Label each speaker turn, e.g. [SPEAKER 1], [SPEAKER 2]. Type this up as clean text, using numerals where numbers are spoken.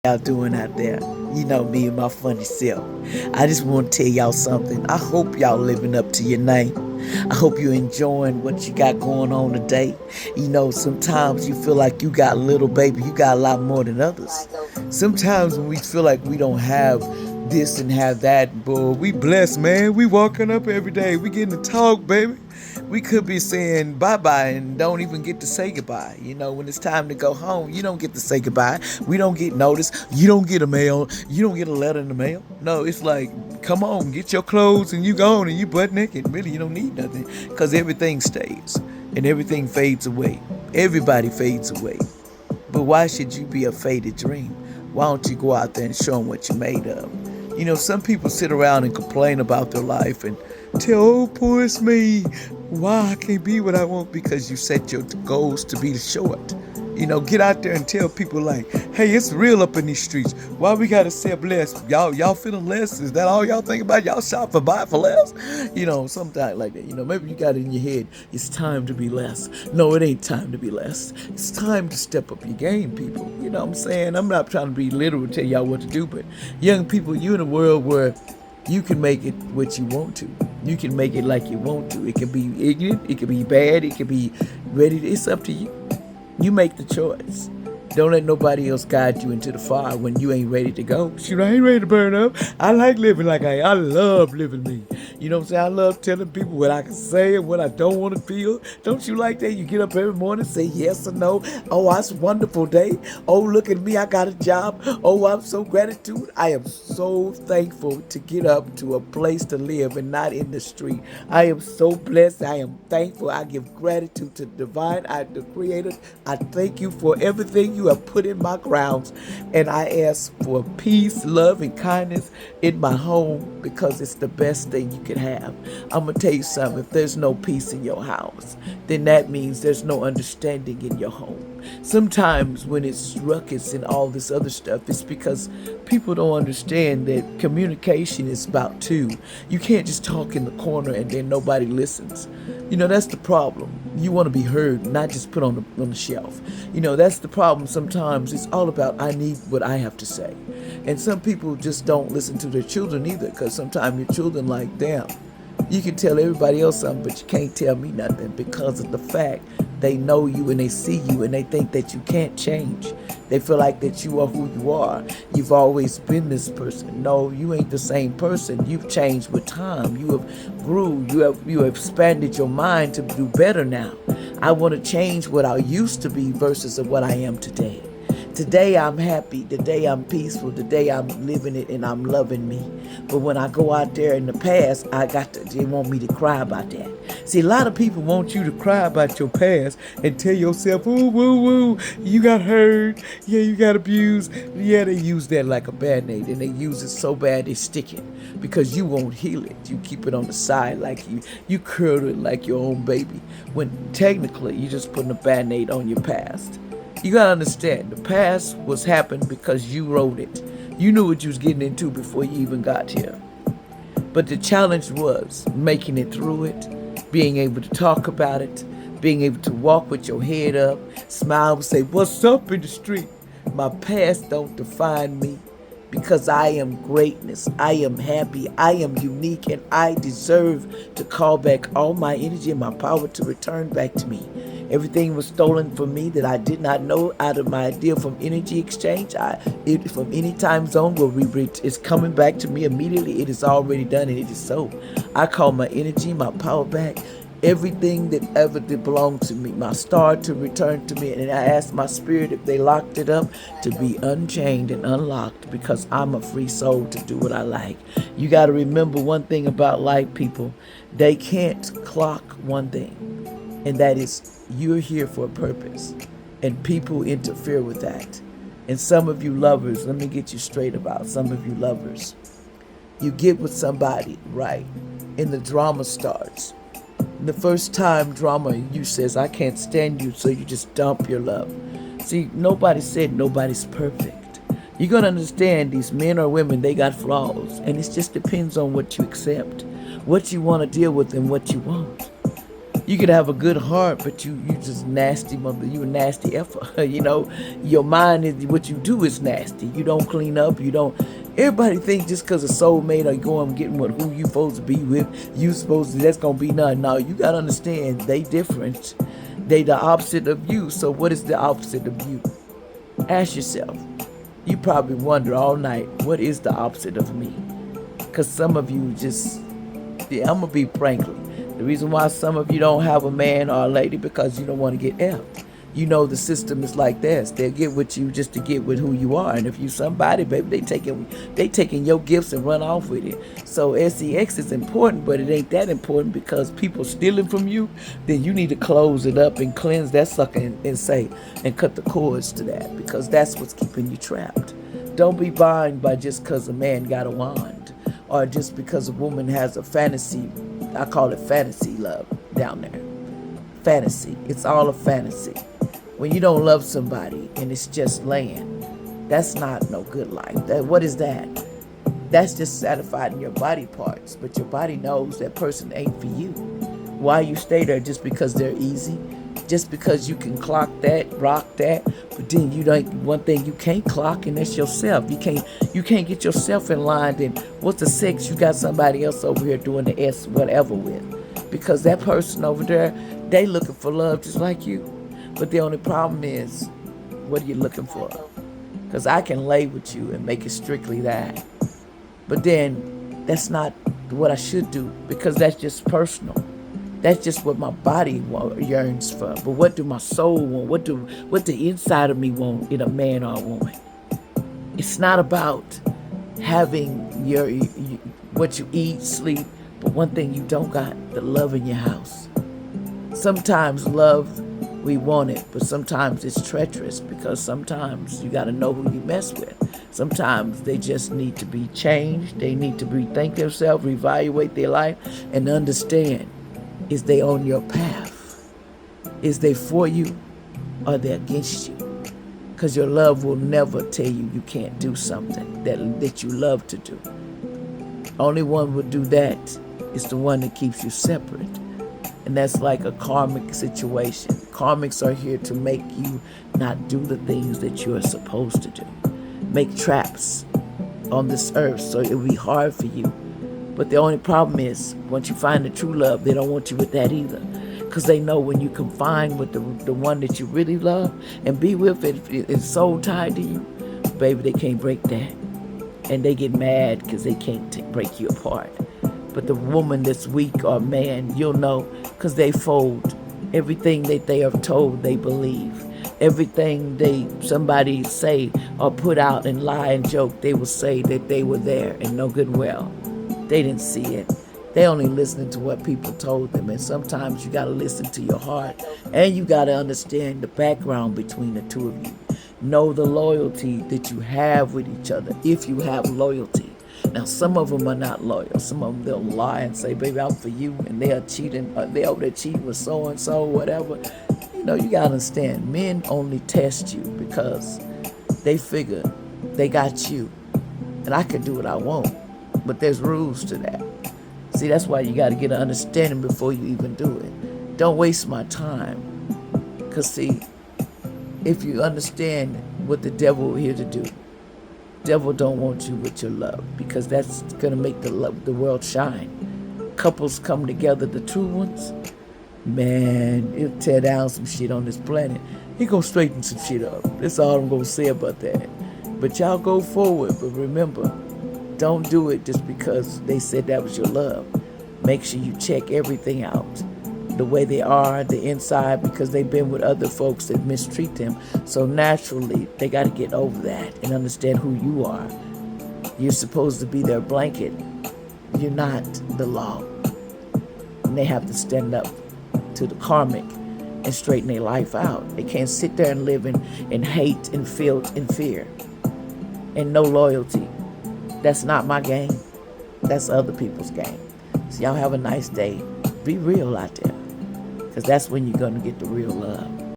[SPEAKER 1] Y'all doing out there? You know me and my funny self. I just want to tell y'all something. I hope y'all living up to your name. I hope you're enjoying what you got going on today. You know, sometimes you feel like you got little baby, you got a lot more than others. Sometimes when we feel like we don't have this and have that, boy, we blessed, man. We walking up every day. We getting to talk, baby. We could be saying bye bye and don't even get to say goodbye. You know, when it's time to go home, you don't get to say goodbye. We don't get noticed. You don't get a mail. You don't get a letter in the mail. No, it's like, come on, get your clothes and you gone and you butt naked. Really, you don't need nothing because everything stays and everything fades away. Everybody fades away. But why should you be a faded dream? Why don't you go out there and show them what you're made of? You know, some people sit around and complain about their life and tell, oh, poor it's me. Why I can't be what I want? Because you set your goals to be short. You know, get out there and tell people like, hey, it's real up in these streets. Why we gotta accept less? Y'all feeling less? Is that all y'all think about? Y'all shop for buy for less? You know, sometimes like that. You know, maybe you got it in your head, it's time to be less. No, it ain't time to be less. It's time to step up your game, people. You know what I'm saying? I'm not trying to be literal, tell y'all what to do, but young people, you in a world where you can make it what you want to. You can make it like you want to. It can be ignorant, it can be bad, it can be ready. It's up to you. You make the choice. Don't let nobody else guide you into the fire when you ain't ready to go. Shoot, I ain't ready to burn up. I like living like I love living me. You know what I'm saying? I love telling people what I can say and what I don't want to feel. Don't you like that? You get up every morning, say yes or no. Oh, it's a wonderful day. Oh, look at me. I got a job. Oh, I'm so gratitude. I am so thankful to get up to a place to live and not in the street. I am so blessed. I am thankful. I give gratitude to the divine, the creator. I thank you for everything you have put in my grounds. And I ask for peace, love, and kindness in my home because it's the best thing you can have. I'm going to tell you something. If there's no peace in your house, then that means there's no understanding in your home. Sometimes when it's ruckus and all this other stuff, it's because people don't understand that communication is about two. You can't just talk in the corner and then nobody listens. You know, that's the problem. You want to be heard, not just put on the shelf. You know, that's the problem. Sometimes it's all about, I need what I have to say. And some people just don't listen to their children either, because sometimes your children like, damn, you can tell everybody else something, but you can't tell me nothing, because of the fact they know you and they see you and they think that you can't change. They feel like that you are who you are. You've always been this person. No, you ain't the same person. You've changed with time. You have grew. You have expanded your mind to do better now. I want to change what I used to be versus of what I am today. Today I'm happy. Today I'm peaceful. Today I'm living it and I'm loving me. But when I go out there in the past, they want me to cry about that. See, a lot of people want you to cry about your past and tell yourself, ooh, woo, woo, you got hurt. Yeah, you got abused. Yeah, they use that like a Band-Aid, and they use it so bad they stick it because you won't heal it. You keep it on the side like you curl it like your own baby, when technically you're just putting a Band-Aid on your past. You gotta understand, the past was happened because you wrote it. You knew what you was getting into before you even got here. But the challenge was making it through it, being able to talk about it, being able to walk with your head up, smile and say, what's up in the street? My past don't define me, because I am greatness. I am happy. I am unique, and I deserve to call back all my energy and my power to return back to me. Everything was stolen from me that I did not know out of my deal from energy exchange. From any time zone where it's coming back to me immediately. It is already done, and it is so. I call my energy, my power back. Everything that ever did belong to me, my star to return to me. And I asked my spirit if they locked it up to be unchained and unlocked, because I'm a free soul to do what I like. You got to remember one thing about life, people. They can't clock one thing, and that is you're here for a purpose, and people interfere with that. And some of you lovers, let me get you straight about some of you lovers. You get with somebody, right, and the drama starts. The first time drama, you says, I can't stand you, so you just dump your love. See, nobody said nobody's perfect. You're going to understand these men or women, they got flaws, and it just depends on what you accept, what you want to deal with, and what you won't. You could have a good heart, but you just nasty mother. You a nasty effer. You know, your mind is what you do is nasty. You don't clean up. You don't. Everybody think just because a soulmate or going getting with who you supposed to be with, you supposed to that's gonna be nothing. No, you gotta understand they different. They the opposite of you. So what is the opposite of you? Ask yourself. You probably wonder all night, what is the opposite of me? Because some of you just, yeah, I'm going to be frankly. The reason why some of you don't have a man or a lady because you don't want to get effed. You know the system is like this. They'll get with you just to get with who you are. And if you somebody, baby, they taking your gifts and run off with it. So sex is important, but it ain't that important because people stealing from you. Then you need to close it up and cleanse that sucker and cut the cords to that because that's what's keeping you trapped. Don't be bound by just because a man got a wand or just because a woman has a fantasy. I call it fantasy love down there. Fantasy. It's all a fantasy. When you don't love somebody and it's just laying, that's not no good life. What is that? That's just satisfied in your body parts, but your body knows that person ain't for you. Why you stay there just because they're easy? Just because you can clock that, rock that, but then you don't. One thing you can't clock, and that's yourself. You can't get yourself in line. Then what's the sex you got somebody else over here doing the S whatever with? Because that person over there, they looking for love just like you. But the only problem is, what are you looking for? Because I can lay with you and make it strictly that. But then that's not what I should do because that's just personal. That's just what my body yearns for. But what do my soul want? What the inside of me want in a man or a woman? It's not about having what you eat, sleep, but one thing you don't got, the love in your house. Sometimes love, we want it, but sometimes it's treacherous because sometimes you got to know who you mess with. Sometimes they just need to be changed. They need to rethink themselves, reevaluate their life, and understand, is they on your path? Is they for you or they against you? Because your love will never tell you can't do something that you love to do. Only one would do that is the one that keeps you separate. And that's like a karmic situation. Karmics are here to make you not do the things that you are supposed to do. Make traps on this earth so it'll be hard for you. But the only problem is, once you find the true love, they don't want you with that either. Because they know when you confine with the one that you really love and be with, it's so tied to you, baby, they can't break that. And they get mad because they can't break you apart. But the woman that's weak or man, you'll know because they fold. Everything that they are told, they believe. Everything somebody say or put out and lie and joke, they will say that they were there and no good well. They didn't see it. They only listening to what people told them. And sometimes you got to listen to your heart. And you got to understand the background between the two of you. Know the loyalty that you have with each other, if you have loyalty. Now, some of them are not loyal. Some of them, they'll lie and say, baby, I'm for you. And they are cheating. They over there cheating with so-and-so, whatever. You know, you got to understand, men only test you because they figure they got you. And I can do what I want. But there's rules to that. See, that's why you got to get an understanding before you even do it. Don't waste my time. Because, see, if you understand what the devil is here to do, devil don't want you with your love because that's going to make the world shine. Couples come together, the true ones, man, it'll tear down some shit on this planet. He gonna straighten some shit up. That's all I'm going to say about that. But y'all go forward, but remember, don't do it just because they said that was your love. Make sure you check everything out. The way they are, the inside, because they've been with other folks that mistreat them. So naturally, they got to get over that and understand who you are. You're supposed to be their blanket. You're not the law. And they have to stand up to the karmic and straighten their life out. They can't sit there and live in hate and filth and fear and no loyalty. That's not my game. That's other people's game. So y'all have a nice day. Be real out there. Because that's when you're going to get the real love.